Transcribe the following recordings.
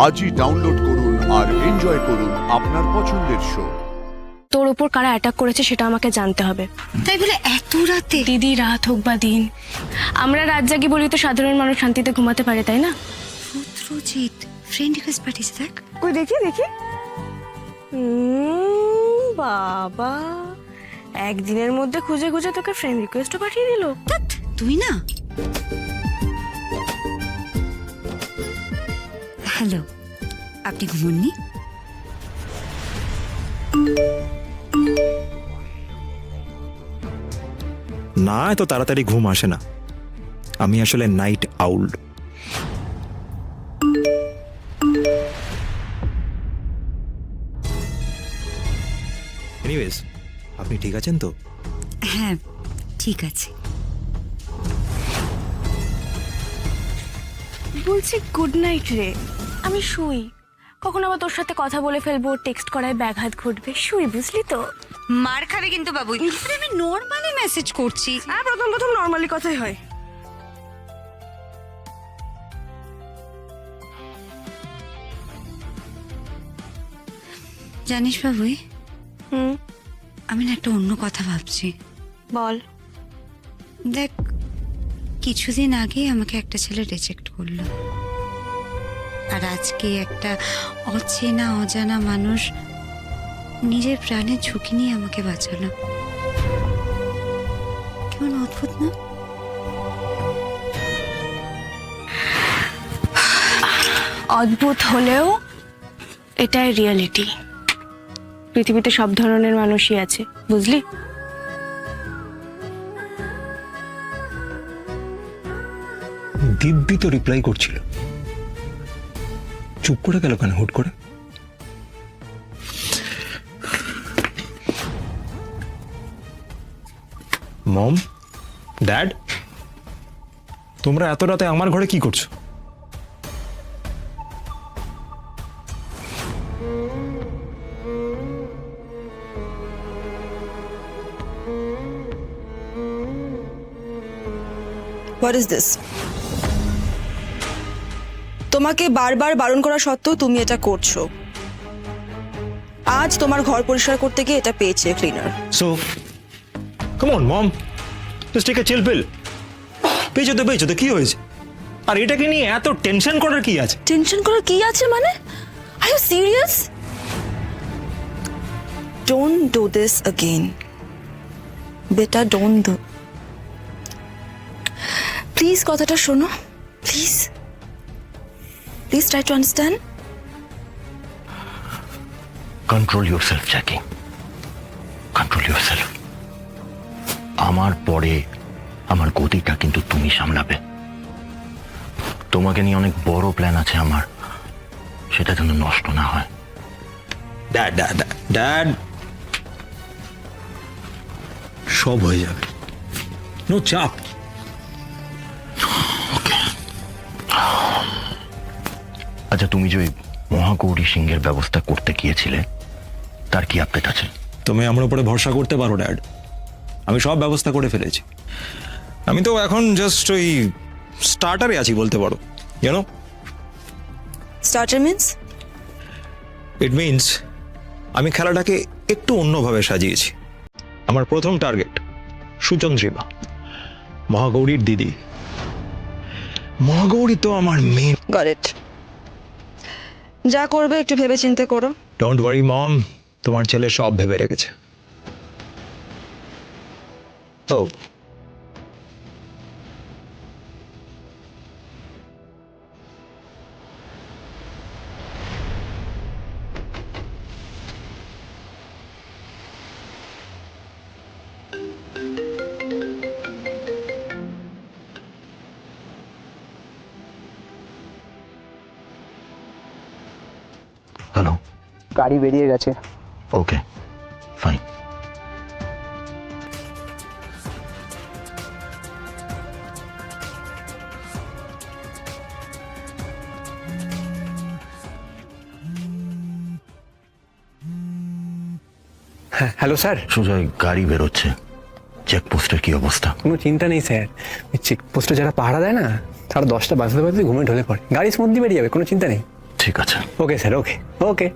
আজই ডাউনলোড করুন আর এনজয় করুন আপনার পছন্দের শো। তোর ওপর কারা অ্যাটাক করেছে সেটা আমাকে জানতে হবে। তাই বলে এত রাতে? দিদি, রাত হোক বা দিন, আমরা রাত জাগি বলি তো সাধারণ মানুষ শান্তিতে ঘুমাতে পারে, তাই না? রুদ্রজিৎ ফ্রেন্ড রিকোয়েস্ট পাঠিয়েছে, দেখ। কই দেখি দেখি। বাবা, একদিনের মধ্যে খুঁজে খুঁজে তোকে ফ্রেন্ড রিকোয়েস্টও পাঠিয়ে দিল। তুই না। হ্যালো, আপনি ঘুমননি? না, এত তাড়াতাড়ি ঘুম আসে না। আমি আসলে নাইট আউল। এনিওয়েজ, আপনি ঠিক আছেন তো? হ্যাঁ, ঠিক আছে। বলছি গুড নাইট রে, আমি শুই। কখন আবার তোর সাথে কথা বলে ফেলবো, টেক্সট করায় ব্যাঘাত ঘটবে, শুই, বুঝলি তো? মার খাবে কিন্তু বাবু। আমি নর্মালি মেসেজ করছি। হ্যাঁ, প্রথম প্রথম নর্মালি কথাই হয়। জানিস বাবুই, হুম, আমি না একটা অন্য কথা ভাবছি। বল। দেখ, কিছুদিন আগেই আমাকে একটা ছেলে রিজেক্ট করলো, আর আজকে একটা অচেনা অজানা মানুষ নিজের প্রাণের ঝুঁকি নিয়ে আমাকে বাঁচালো। কেমন অদ্ভুত না? অদ্ভুত হলেও এটাই রিয়েলিটি। পৃথিবীতে সব ধরনের মানুষই আছে, বুঝলি? দিব্যি তো রিপ্লাই করছিল, চুপ করে গেল কেন হুট করে? মম, ড্যাড, তোমরা এত রাতে আমার ঘরে কি করছো? What is this? তোমাকে বারবার বারণ করা সত্ত্বেও তুমি এটা করছো। আজ তোমার ঘর পরিষ্কার করতে গিয়ে এটা পেয়েছে cleaner. So come on mom, just take a chill pill. পেয়েছো তো কি হয়েছে? আর এটাকে নিয়ে এত টেনশন করার কি আছে? টেনশন করার কি আছে মানে? Are you serious? Don't do this again বেটা, ডোন্ট ডু। প্লিজ কথাটা শোনো, please please try to understand. Control yourself Jackie, control yourself. আমার পরে আমার গতিটা কিন্তু তুমি সামলাবে। তোমাকে নিয়ে অনেক বড় প্ল্যান আছে আমার, সেটা যেন নষ্ট না হয়। ড্যাড ড্যাড ড্যাড, সব হয়ে যাবে, নো চাপ। আচ্ছা, তুমি যে ওই মহাগৌরী সিংহের ব্যবস্থা করতে গিয়েছিলে, তার কি আপডেট আছে? তুমি আমার উপরে ভরসা করতে পারো ড্যাড, আমি সব ব্যবস্থা করে ফেলেছি। আমি তো এখন জাস্ট ওই স্টার্টারে আছি বলতে পারো, জানো। Starter means? ইট মিনস আমি খেলাটাকে একটু অন্যভাবে সাজিয়েছি। আমার প্রথম টার্গেট সুচন্দ্রিমা, মহাগৌরীর দিদি। মহাগৌরী তো আমার মেন। Got it. যা করবে একটু ভেবে চিন্তে করো। ডোন্ট ওয়ারি মম, তোমার ছেলে সব ভেবে রেখেছে। ও, হ্যালো, গাড়ি বেরিয়ে গেছে। ওকে, ফাইন। হ্যাঁ, হ্যালো স্যার। সুজয়, গাড়ি বেরোচ্ছে। চেকপোস্টের কি অবস্থা? কোনো চিন্তা নেই স্যার, চেকপোস্টে যারা পাহারা দেয় না, তারা 10টা বাজতে বাজতে ঘুমে ঢলে পড়ে। গাড়ি স্মুথলি বেরিয়ে যাবে, কোনো চিন্তা নেই। ঠিক ঠিক আছে। ওকে স্যার, ওকে ওকে।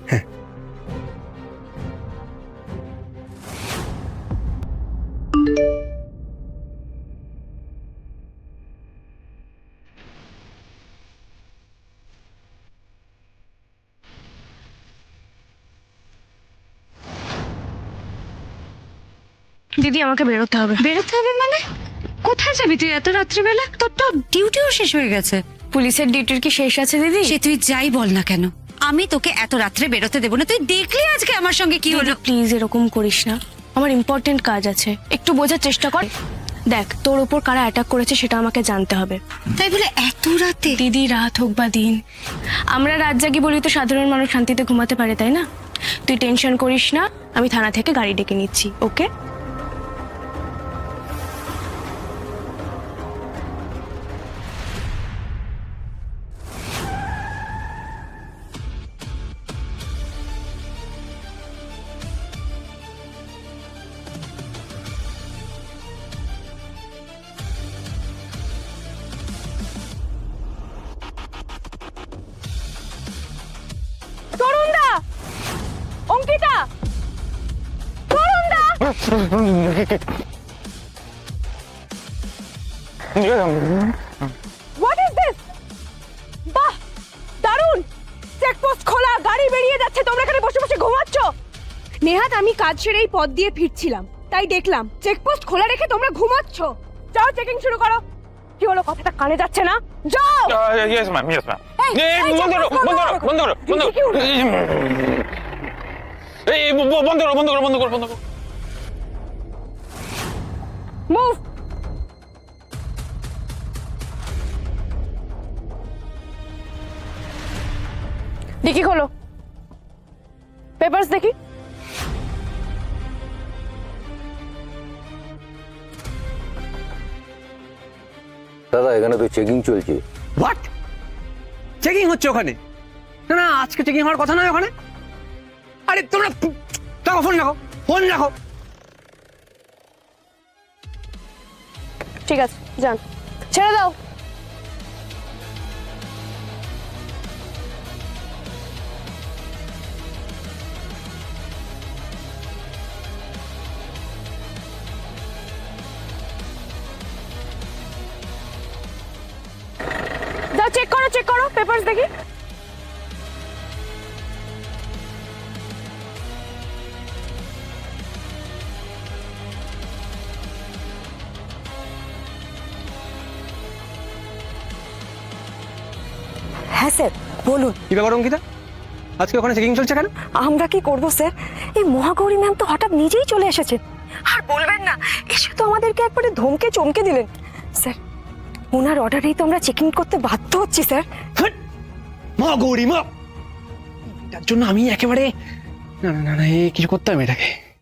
দিদি আমাকে বেরোতে হবে। বেরোতে হবে মানে? কোথায় যাবি তুই এত রাত্রিবেলা? তোর তো ডিউটিও শেষ হয়ে গেছে। পুলিশের ডিউটির কি শেষ আছে দিদি? সে তুই যাই বল না কেন, আমি তোকে এত রাত্রে বেরোতে দেবো না। তুই দেখলি আজকে আমার সঙ্গে কি হলো? প্লিজ এরকম করিস না, আমার ইম্পর্টেন্ট কাজ আছে, একটু বোঝার চেষ্টা কর। দেখ তোর ওপর কারা অ্যাটাক করেছে সেটা আমাকে জানতে হবে। তাই বলে এত রাতে? দিদি রাত হোক বা দিন, আমরা রাত জাগি বলি তো সাধারণ মানুষ শান্তিতে ঘুমাতে পারে, তাই না? তুই টেনশন করিস না, আমি থানা থেকে গাড়ি ডেকে নিচ্ছি, ওকে? তরুণদা, অঙ্কিতা, তরুণদা। What is this? বাহ, দারুণ! চেকপোস্ট খোলা, গাড়ি বেরিয়ে যাচ্ছে, তোমরা এখানে বসে বসে ঘুমাচ্ছ। নেহাত আমি কাজ সেরে এই পথ দিয়ে ফিরছিলাম, তাই দেখলাম চেকপোস্ট খোলা রেখে তোমরা ঘুমাচ্ছ। যাও চেকিং শুরু করো। কি হলো, কথাটা কানে যাচ্ছে না? যাও। Yes ma'am, yes ma'am. বন্ধ করো, বন্ধ করো, বন্ধ করো, বন্ধ করো। এই বন্ধ করো, বন্ধ করো, বন্ধ করো, বন্ধ করো। মুভ। ডিকি খোলো, পেপারস দেখি। দাদা এখানে তো চেকিং চলছে। হোয়াট? চেকিং হচ্ছে ওখানে? না না, আজকে চেকিং হওয়ার কথা নয় ওখানে। আরে তোমরা রাখো, ফোন রাখো, ফোন রাখো। ঠিক আছে, যান, ছেড়ে দাও। যাও, চেক করো, চেক করো, পেপারস দেখি। হ্যাঁ স্যার, বলুন। কি ব্যাপার অঙ্কিতা, আজকে ওখানে চেকিং চলছে কেন? আমরা কি করব স্যার, এই মহাগৌরী ম্যাম তো হঠাৎ নিজেই চলে এসেছেন। আর বলবেন না, এসে তো আমাদেরকে একবারে ধমকে চমকে দিলেন। স্যার, ওনার অর্ডারেই তো আমরা চেকিং করতে বাধ্য হচ্ছি স্যার। মা গৌরী মা, তার জন্য আমি একেবারে না না না না, কিছু করতে হবে এটাকে।